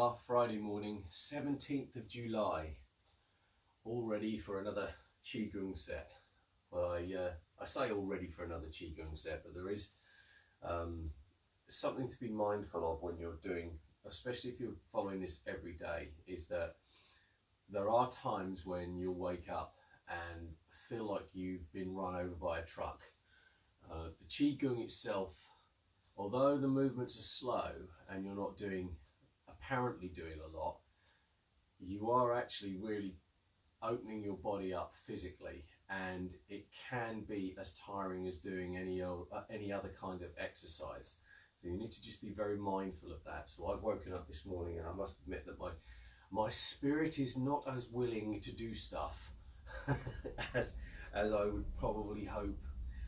are, Friday morning, 17th of July, all ready for another Qigong set. Well, I say all ready for another Qigong set, but there is something to be mindful of when you're doing, especially if you're following this every day, is that there are times when you'll wake up and feel like you've been run over by a truck. The Qigong itself, although the movements are slow and you're not apparently doing a lot, you are actually really opening your body up physically, and it can be as tiring as doing any other kind of exercise. So you need to just be very mindful of that. So I've woken up this morning and I must admit that my spirit is not as willing to do stuff as I would probably hope.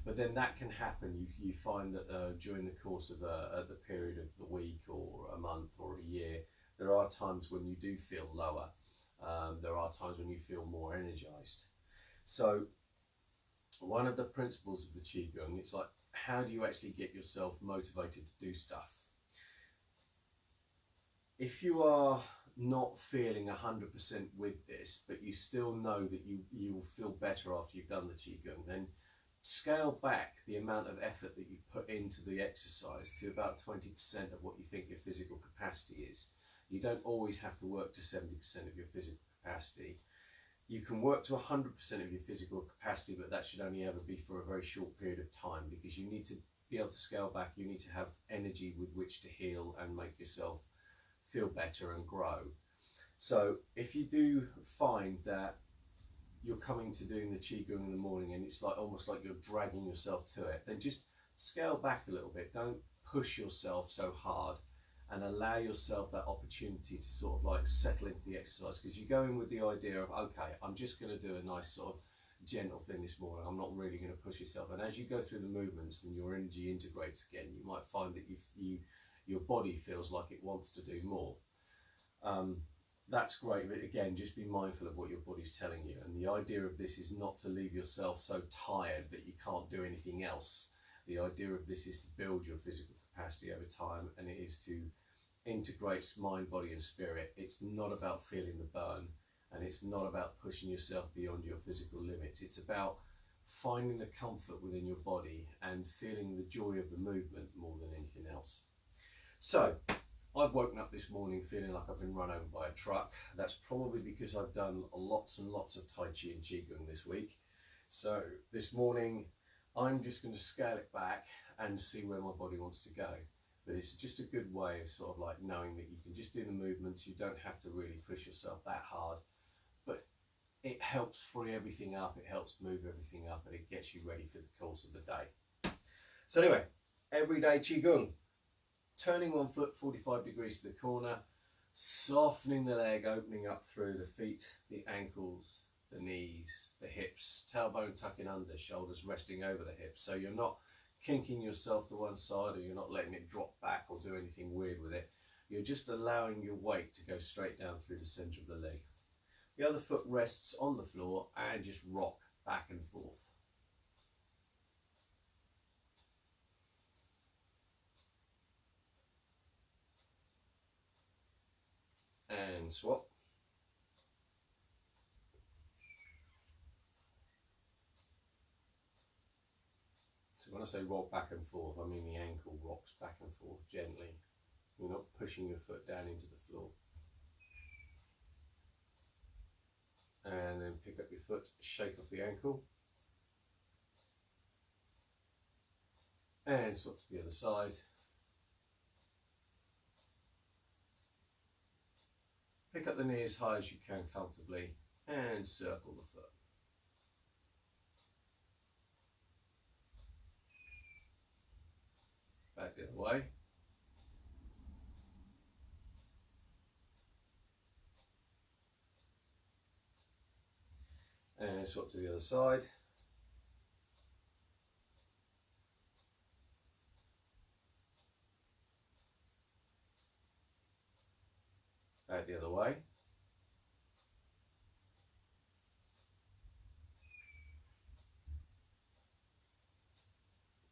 But then that can happen. You find that during the course of the period of the week or a month or a year, there are times when you do feel lower. There are times when you feel more energized. So one of the principles of the Qigong, it's like, how do you actually get yourself motivated to do stuff? If you are not feeling 100% with this, but you still know that you will feel better after you've done the Qigong, then scale back the amount of effort that you put into the exercise to about 20% of what you think your physical capacity is. You don't always have to work to 70% of your physical capacity. You can work to 100% of your physical capacity, but that should only ever be for a very short period of time, because you need to be able to scale back. You need to have energy with which to heal and make yourself feel better and grow. So if you do find that you're coming to doing the Qigong in the morning and it's like almost like you're dragging yourself to it, then just scale back a little bit. Don't push yourself so hard, and allow yourself that opportunity to sort of like settle into the exercise, because you go in with the idea of, okay, I'm just going to do a nice sort of gentle thing this morning. I'm not really going to push yourself. And as you go through the movements and your energy integrates again, you might find that your body feels like it wants to do more. That's great, but again, just be mindful of what your body's telling you. And the idea of this is not to leave yourself so tired that you can't do anything else. The idea of this is to build your physical capacity over time, and it is to integrate mind, body and spirit. It's not about feeling the burn, and it's not about pushing yourself beyond your physical limits. It's about finding the comfort within your body and feeling the joy of the movement more than anything else. So I've woken up this morning feeling like I've been run over by a truck. That's probably because I've done lots and lots of Tai Chi and Qigong this week. So this morning I'm just going to scale it back and see where my body wants to go. But it's just a good way of sort of like knowing that you can just do the movements. You don't have to really push yourself that hard, but it helps free everything up. It helps move everything up, and it gets you ready for the course of the day. So anyway, everyday Qigong. Turning one foot 45 degrees to the corner, softening the leg, opening up through the feet, the ankles, the knees, the hips, tailbone tucking under, shoulders resting over the hips. So you're not kinking yourself to one side, or you're not letting it drop back or do anything weird with it. You're just allowing your weight to go straight down through the center of the leg. The other foot rests on the floor and just rock back and forth. And swap. So when I say rock back and forth, I mean the ankle rocks back and forth gently. You're not pushing your foot down into the floor. And then pick up your foot, shake off the ankle. And swap to the other side. Pick up the knee as high as you can comfortably and circle the foot. Back the other way. And swap to the other side. Back the other way.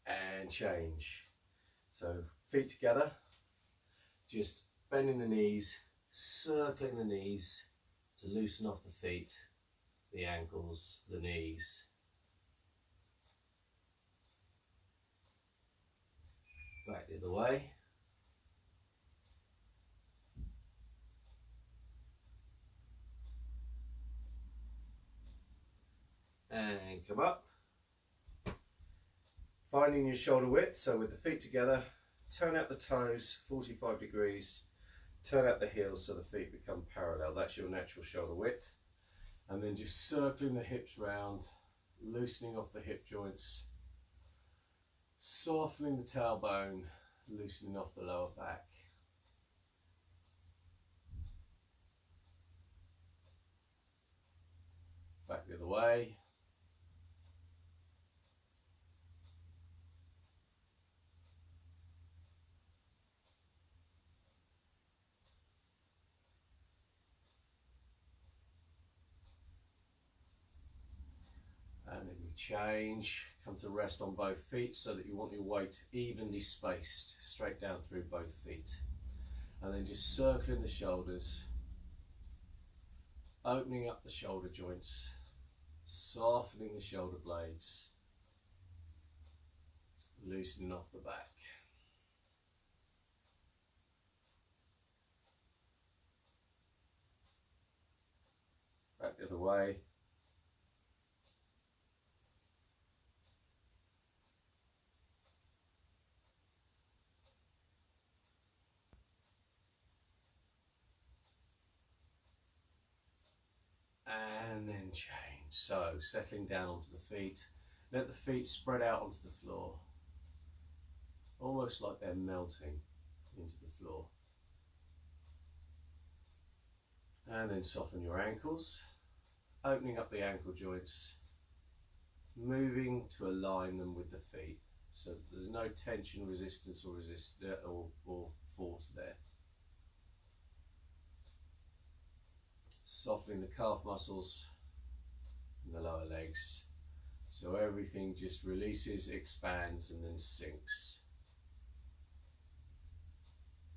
And change. So feet together, just bending the knees, circling the knees to loosen off the feet, the ankles, the knees. Back the other way. And come up. Finding your shoulder width, so with the feet together, turn out the toes 45 degrees, turn out the heels so the feet become parallel. That's your natural shoulder width. And then just circling the hips round, loosening off the hip joints, softening the tailbone, loosening off the lower back. Back the other way. And then we change, come to rest on both feet so that you want your weight evenly spaced straight down through both feet. And then just circling the shoulders, opening up the shoulder joints, softening the shoulder blades, loosening off the back. Back the other way. And then change. So settling down onto the feet. Let the feet spread out onto the floor. Almost like they're melting into the floor. And then soften your ankles. Opening up the ankle joints. Moving to align them with the feet. So that there's no tension, resistance or force there. Softening the calf muscles and the lower legs, so everything just releases, expands and then sinks.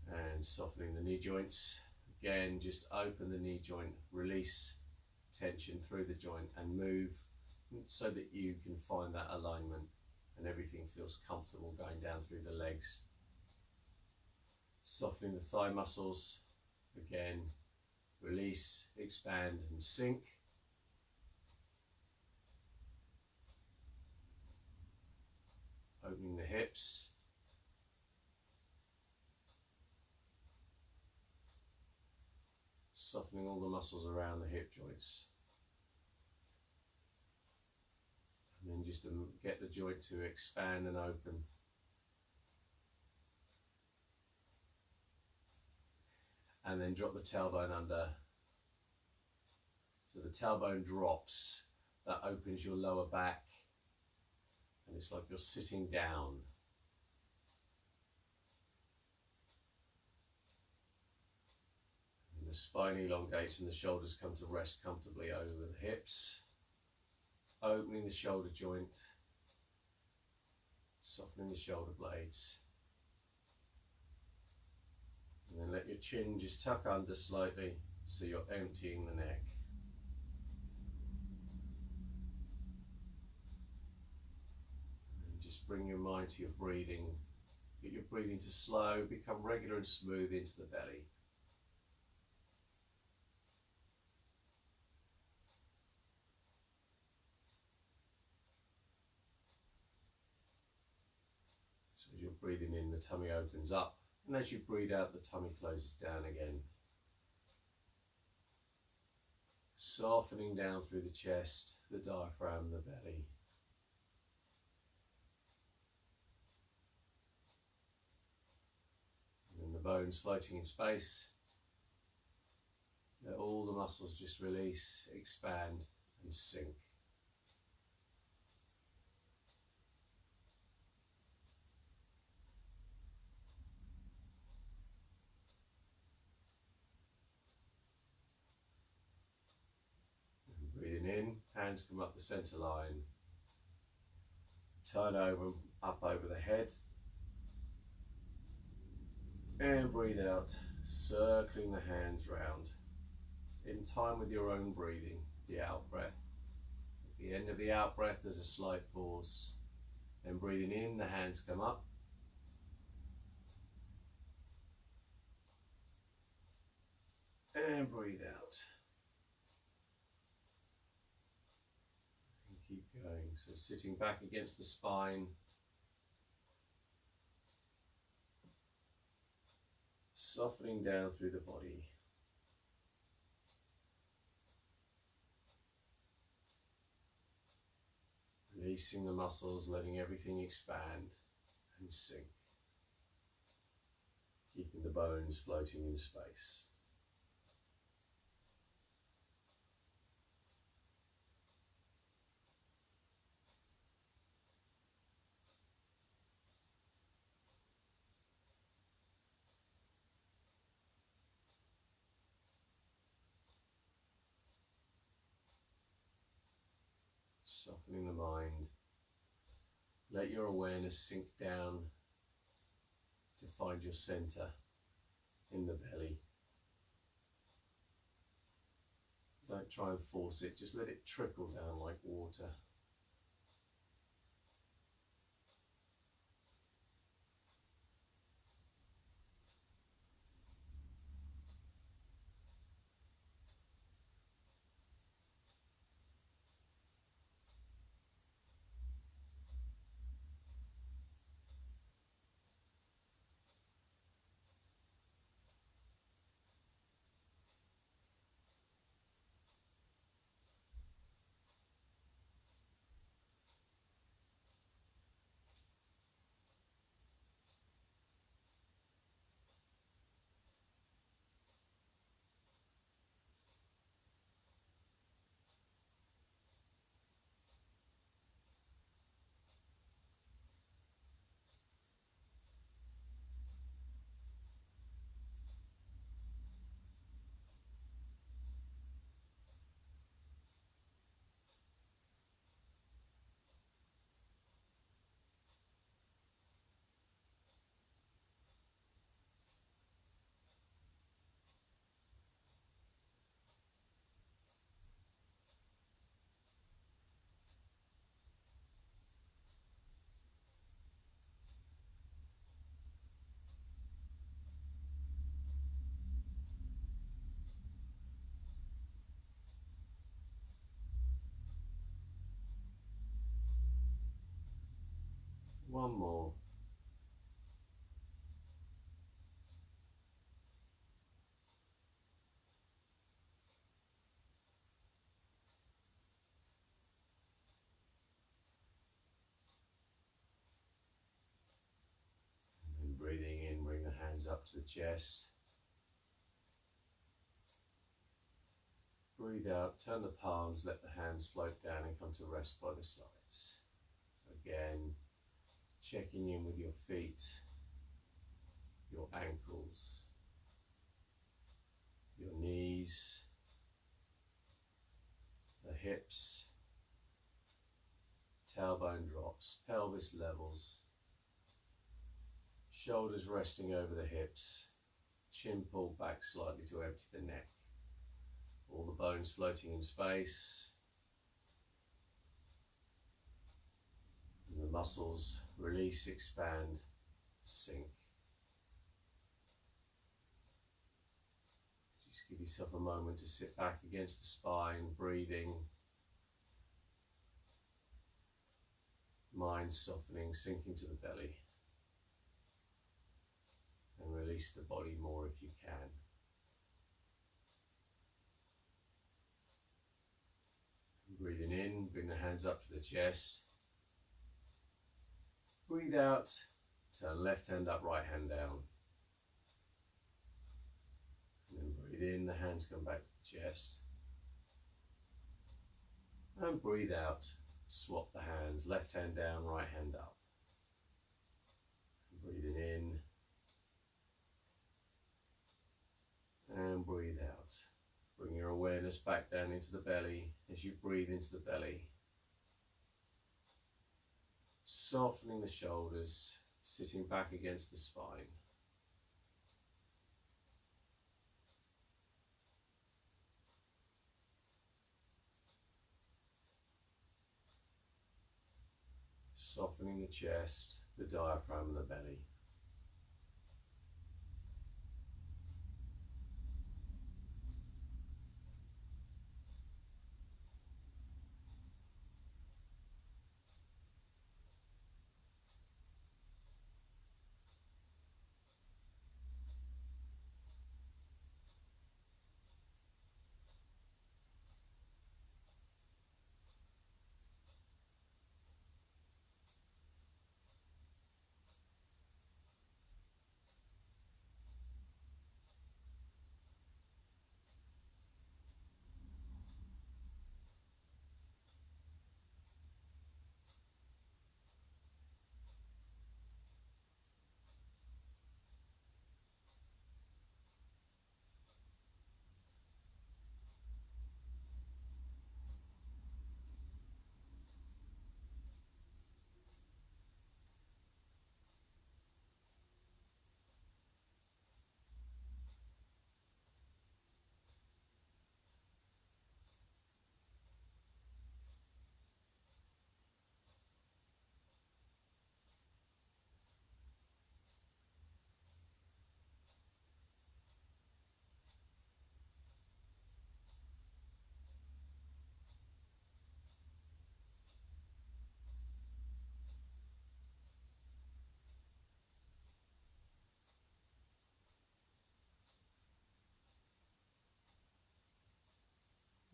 And softening the knee joints, again just open the knee joint, release tension through the joint and move so that you can find that alignment and everything feels comfortable going down through the legs. Softening the thigh muscles, again release, expand and sink. Opening the hips. Softening all the muscles around the hip joints. And then just to get the joint to expand and open. And then drop the tailbone under. So the tailbone drops, that opens your lower back, and it's like you're sitting down. And the spine elongates and the shoulders come to rest comfortably over the hips. Opening the shoulder joint, softening the shoulder blades. And then let your chin just tuck under slightly so you're emptying the neck. And just bring your mind to your breathing. Get your breathing to slow, become regular and smooth into the belly. So as you're breathing in, the tummy opens up. And as you breathe out, the tummy closes down again. Softening down through the chest, the diaphragm, the belly. And then the bones floating in space. Let all the muscles just release, expand and sink. Breathing in, hands come up the center line, turn over, up over the head, and breathe out, circling the hands round in time with your own breathing, the out breath. At the end of the out breath, there's a slight pause. Then breathing in, the hands come up. And breathe out. And keep going. So sitting back against the spine. Softening down through the body. Releasing the muscles, letting everything expand and sink. Keeping the bones floating in space. Softening the mind. Let your awareness sink down to find your center in the belly. Don't try and force it, just let it trickle down like water. One more. And breathing in, bring the hands up to the chest. Breathe out, turn the palms, let the hands float down and come to rest by the sides. So again, checking in with your feet, your ankles, your knees, the hips, tailbone drops, pelvis levels, shoulders resting over the hips, chin pulled back slightly to empty the neck, all the bones floating in space, and the muscles release, expand, sink. Just give yourself a moment to sit back against the spine, breathing, mind softening, sinking to the belly, and release the body more if you can. Breathing in, bring the hands up to the chest. Breathe out, turn left hand up, right hand down. And then breathe in, the hands come back to the chest. And breathe out, swap the hands, left hand down, right hand up. Breathing in. And breathe out. Bring your awareness back down into the belly as you breathe into the belly. Softening the shoulders, sitting back against the spine. Softening the chest, the diaphragm and the belly.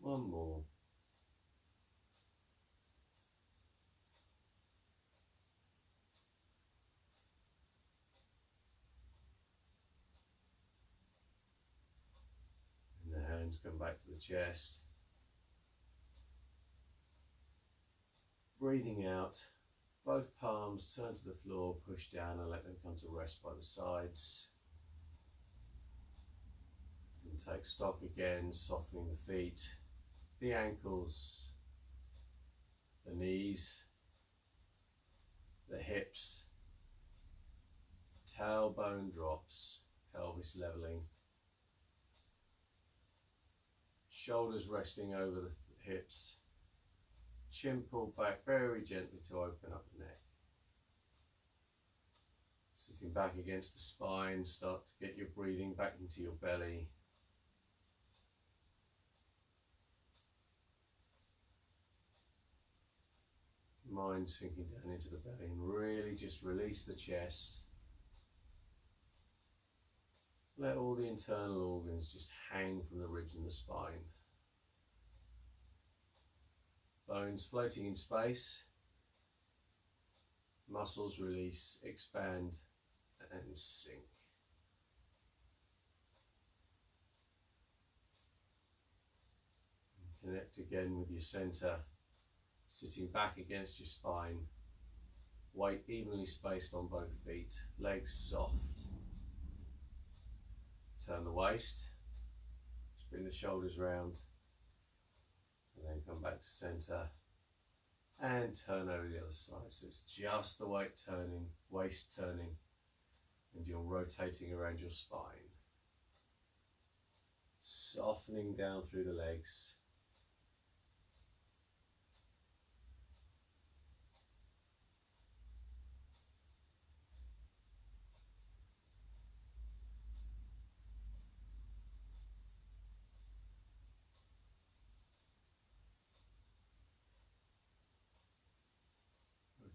One more. And the hands come back to the chest. Breathing out, both palms turn to the floor, push down and let them come to rest by the sides. And take stock again, softening the feet, the ankles, the knees, the hips, tailbone drops, pelvis leveling, shoulders resting over the hips, chin pulled back very gently to open up the neck. Sitting back against the spine, start to get your breathing back into your belly. Mind sinking down into the belly and really just release the chest. Let all the internal organs just hang from the ribs and the spine. Bones floating in space. Muscles release, expand and sink. And connect again with your center. Sitting back against your spine, weight evenly spaced on both feet, legs soft. Turn the waist, just bring the shoulders round, and then come back to center, and turn over the other side. So it's just the weight turning, waist turning, and you're rotating around your spine. Softening down through the legs.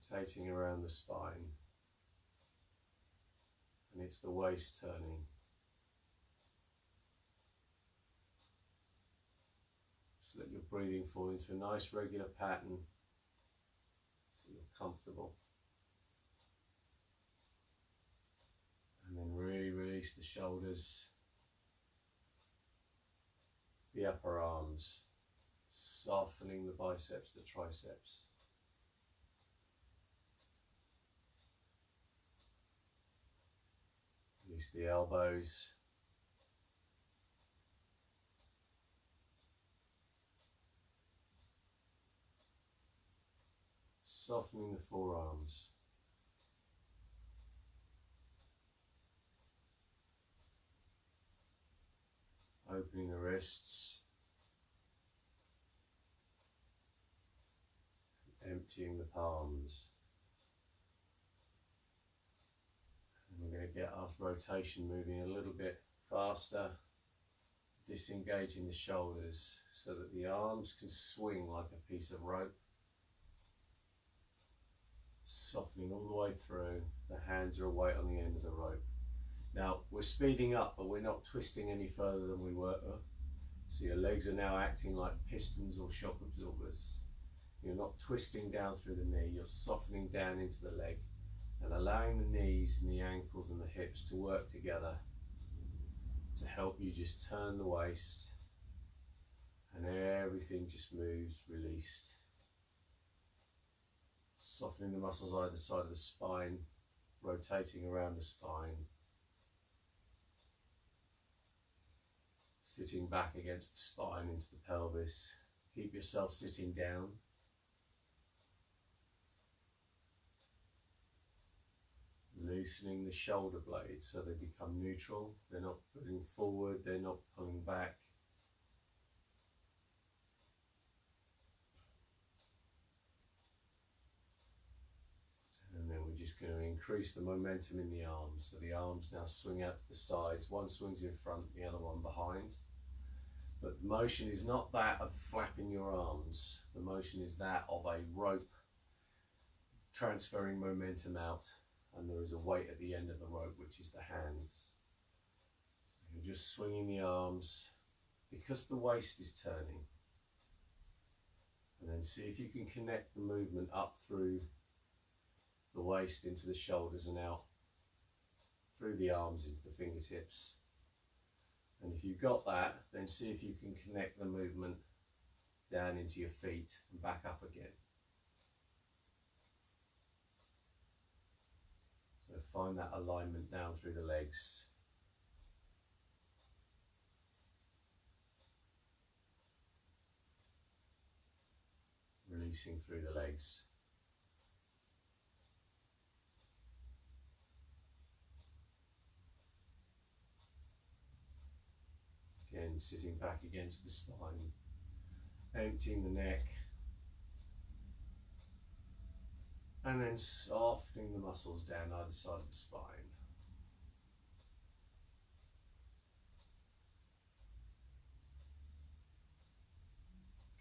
Rotating around the spine, and it's the waist turning. So that your breathing fall into a nice regular pattern, so you're comfortable. And then really release the shoulders, the upper arms, softening the biceps, the triceps. Release the elbows. Softening the forearms. Opening the wrists. Emptying the palms. we're going to get our rotation moving a little bit faster, disengaging the shoulders so that the arms can swing like a piece of rope, softening all the way through. The hands are a weight on the end of the rope. Now we're speeding up, but we're not twisting any further than we were. So your legs are now acting like pistons or shock absorbers. You're not twisting down through the knee, you're softening down into the leg and allowing the knees and the ankles and the hips to work together to help you just turn the waist, and everything just moves released. Softening the muscles either side of the spine, rotating around the spine, sitting back against the spine into the pelvis. Keep yourself sitting down. Loosening the shoulder blades so they become neutral. They're not pulling forward, they're not pulling back. And then we're just going to increase the momentum in the arms. So the arms now swing out to the sides. One swings in front, the other one behind. But the motion is not that of flapping your arms. The motion is that of a rope transferring momentum out. And there is a weight at the end of the rope, which is the hands. So you're just swinging the arms because the waist is turning. And then see if you can connect the movement up through the waist into the shoulders and out through the arms into the fingertips. And if you've got that, then see if you can connect the movement down into your feet and back up again. So find that alignment down through the legs. Releasing through the legs. Again, sitting back against the spine, emptying the neck. And then softening the muscles down either side of the spine.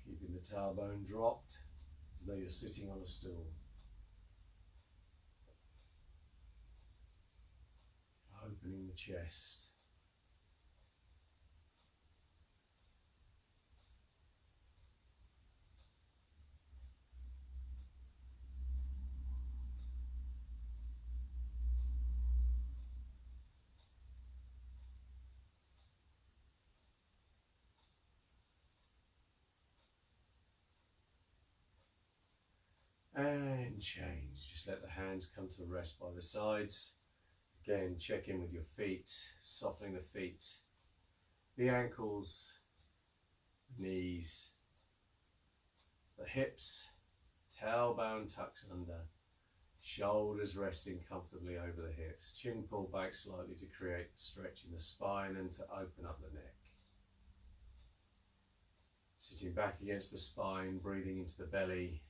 Keeping the tailbone dropped as though you're sitting on a stool. Opening the chest. And change. Just let the hands come to rest by the sides. Again, check in with your feet, softening the feet, the ankles, knees, the hips, tailbone tucks under, shoulders resting comfortably over the hips, chin pulled back slightly to create stretch in the spine and to open up the neck. Sitting back against the spine, breathing into the belly.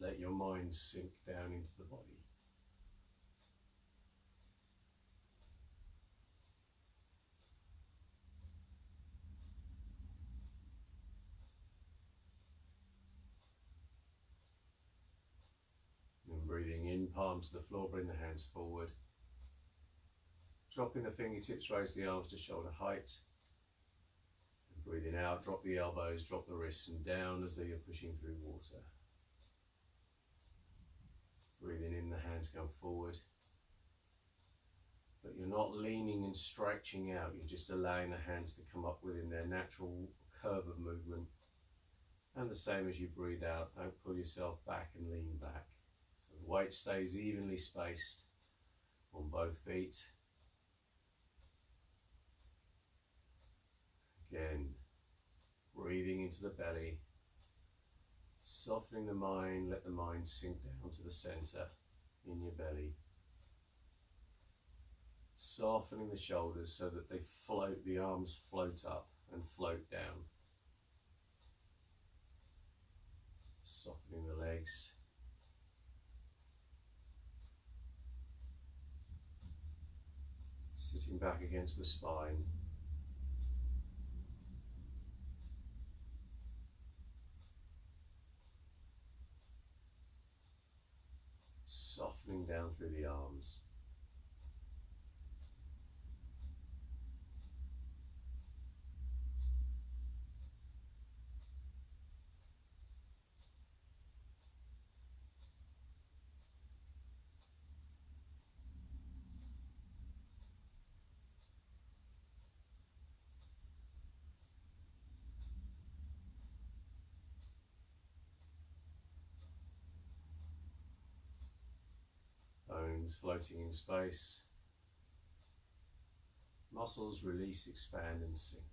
Let your mind sink down into the body. And breathing in, palms to the floor, bring the hands forward. Dropping the fingertips, raise the arms to shoulder height. And breathing out, drop the elbows, drop the wrists and down as though you're pushing through water. Breathing in, the hands come forward. But you're not leaning and stretching out, you're just allowing the hands to come up within their natural curve of movement. And the same as you breathe out, don't pull yourself back and lean back. So the weight stays evenly spaced on both feet. Again, breathing into the belly. Softening the mind, let the mind sink down to the center in your belly. Softening the shoulders so that they float, the arms float up and float down. Softening the legs. Sitting back against the spine. Softening down through the arms. Bones floating in space. Muscles release, expand and sink.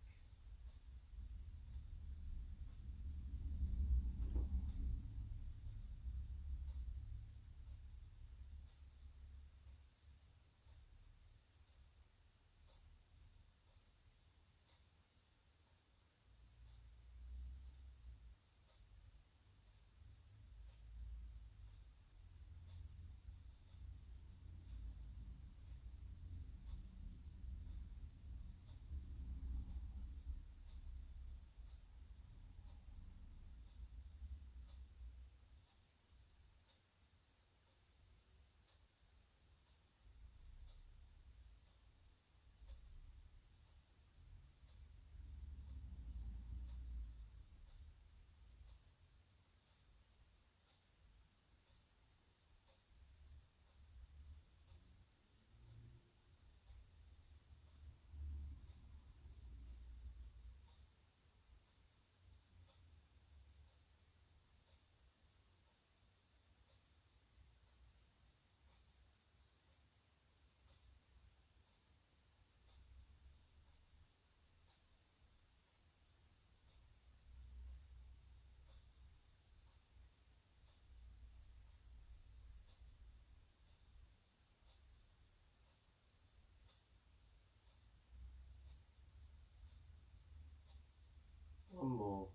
One more.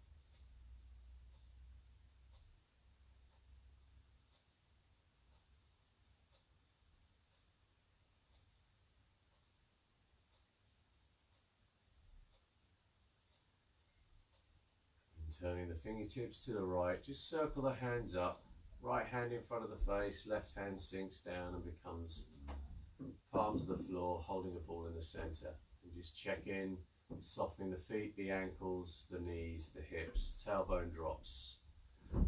And turning the fingertips to the right, just circle the hands up. Right hand in front of the face, left hand sinks down and becomes palm to the floor, holding a ball in the center. And just check in, softening the feet, the ankles, the knees, the hips, tailbone drops,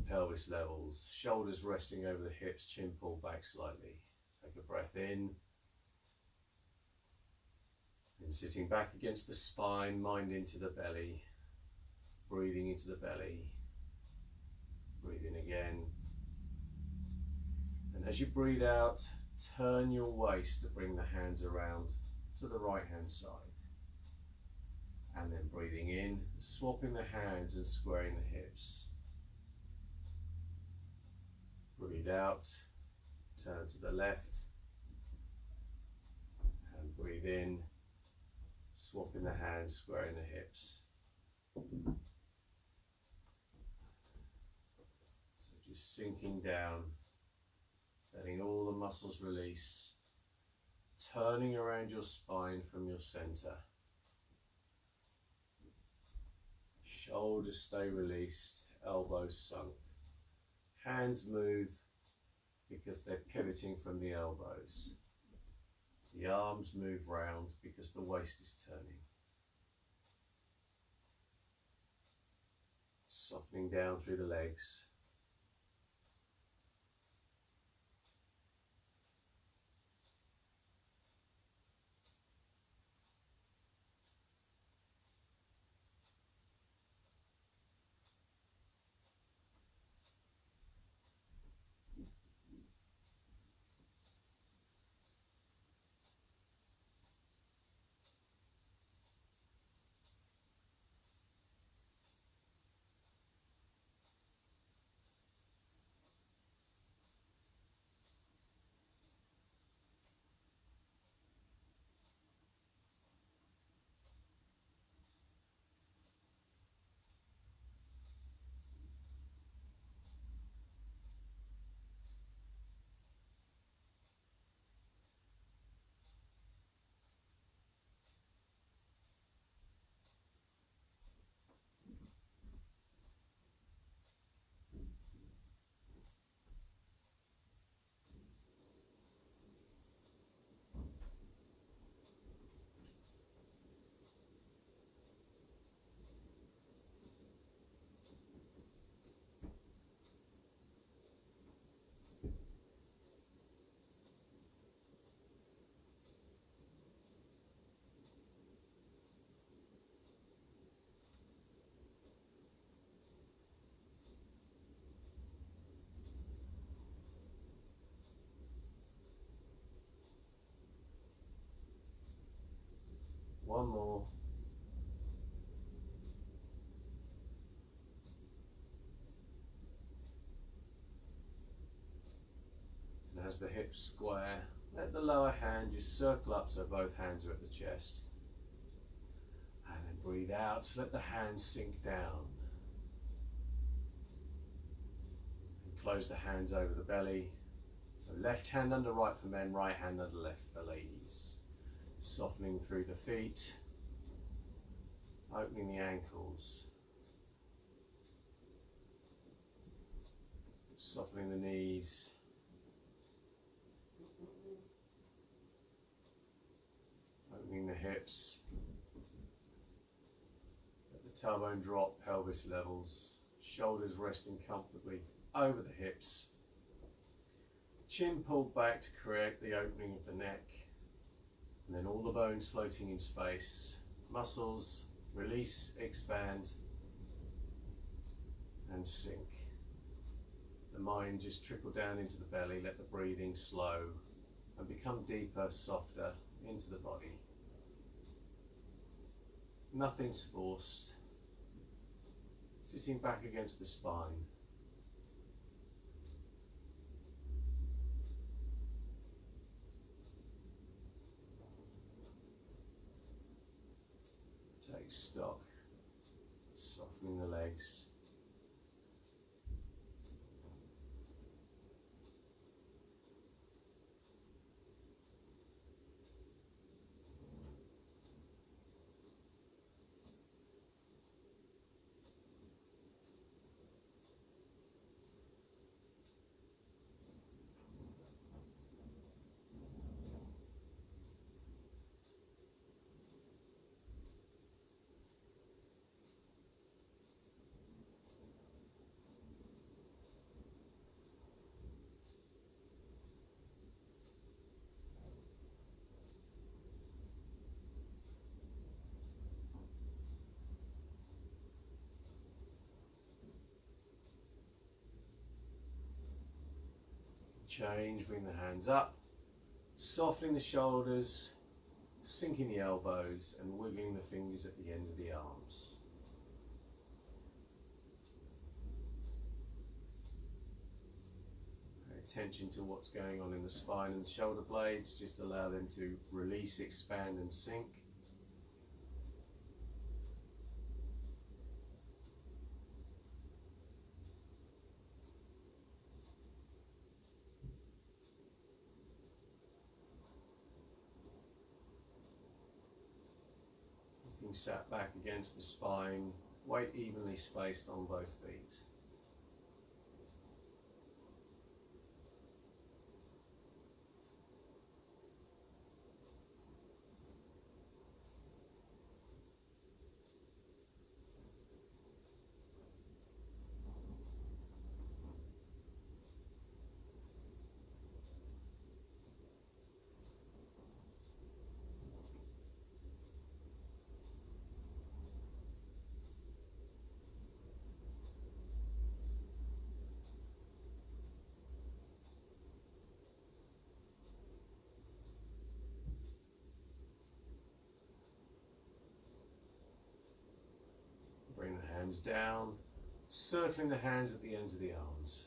pelvis levels, shoulders resting over the hips, chin pulled back slightly. Take a breath in. And sitting back against the spine, mind into the belly, breathing into the belly, breathing again. And as you breathe out, turn your waist to bring the hands around to the right hand side. And then breathing in, swapping the hands and squaring the hips. Breathe out, turn to the left, and breathe in, swapping the hands, squaring the hips. So just sinking down, letting all the muscles release, turning around your spine from your center. Shoulders stay released, elbows sunk. Hands move because they're pivoting from the elbows. The arms move round because the waist is turning. Softening down through the legs. as the hips square, let the lower hand just circle up so both hands are at the chest. And then breathe out, let the hands sink down. And close the hands over the belly. So left hand under right for men, right hand under left for ladies. Softening through the feet, opening the ankles. Softening the knees. Opening the hips. Let the tailbone drop, pelvis levels. Shoulders resting comfortably over the hips. Chin pulled back to create the opening of the neck. And then all the bones floating in space. Muscles release, expand, and sink. The mind just trickle down into the belly, let the breathing slow and become deeper, softer into the body. Nothing's forced. Sitting back against the spine. Take stock, softening the legs. Change, bring the hands up, softening the shoulders, sinking the elbows and wiggling the fingers at the end of the arms. Pay attention to what's going on in the spine and the shoulder blades, just allow them to release, expand and sink. Sat back against the spine, weight evenly spaced on both feet. Bring the hands down, circling the hands at the ends of the arms.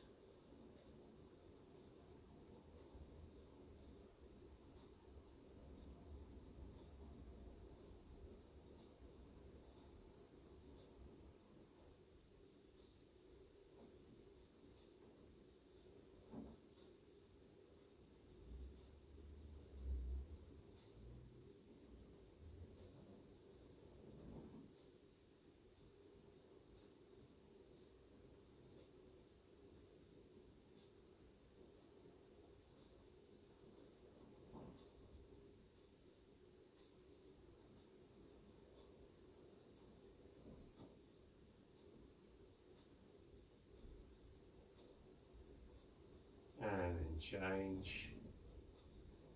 And then change.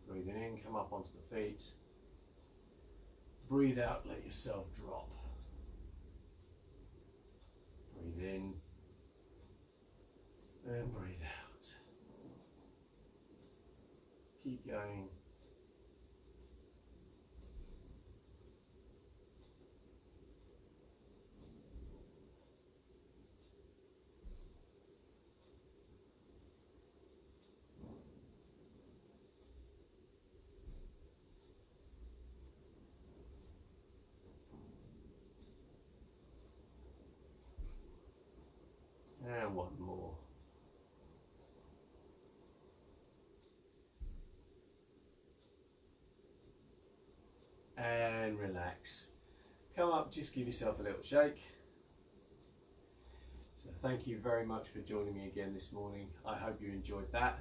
Breathing in, come up onto the feet. Breathe out, let yourself drop. Breathe in and breathe out. Keep going. And one more. And relax. Come up, just give yourself a little shake. So thank you very much for joining me again this morning. I hope you enjoyed that.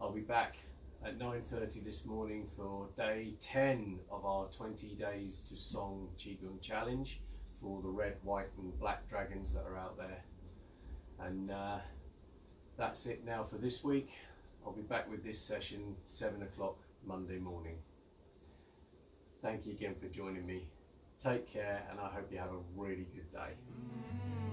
I'll be back at 9:30 this morning for day 10 of our 20 days to song Qigong challenge for the red, white and black dragons that are out there. And that's it now for this week. I'll be back with this session 7 o'clock Monday morning. Thank you again for joining me. Take care, and I hope you have a really good day.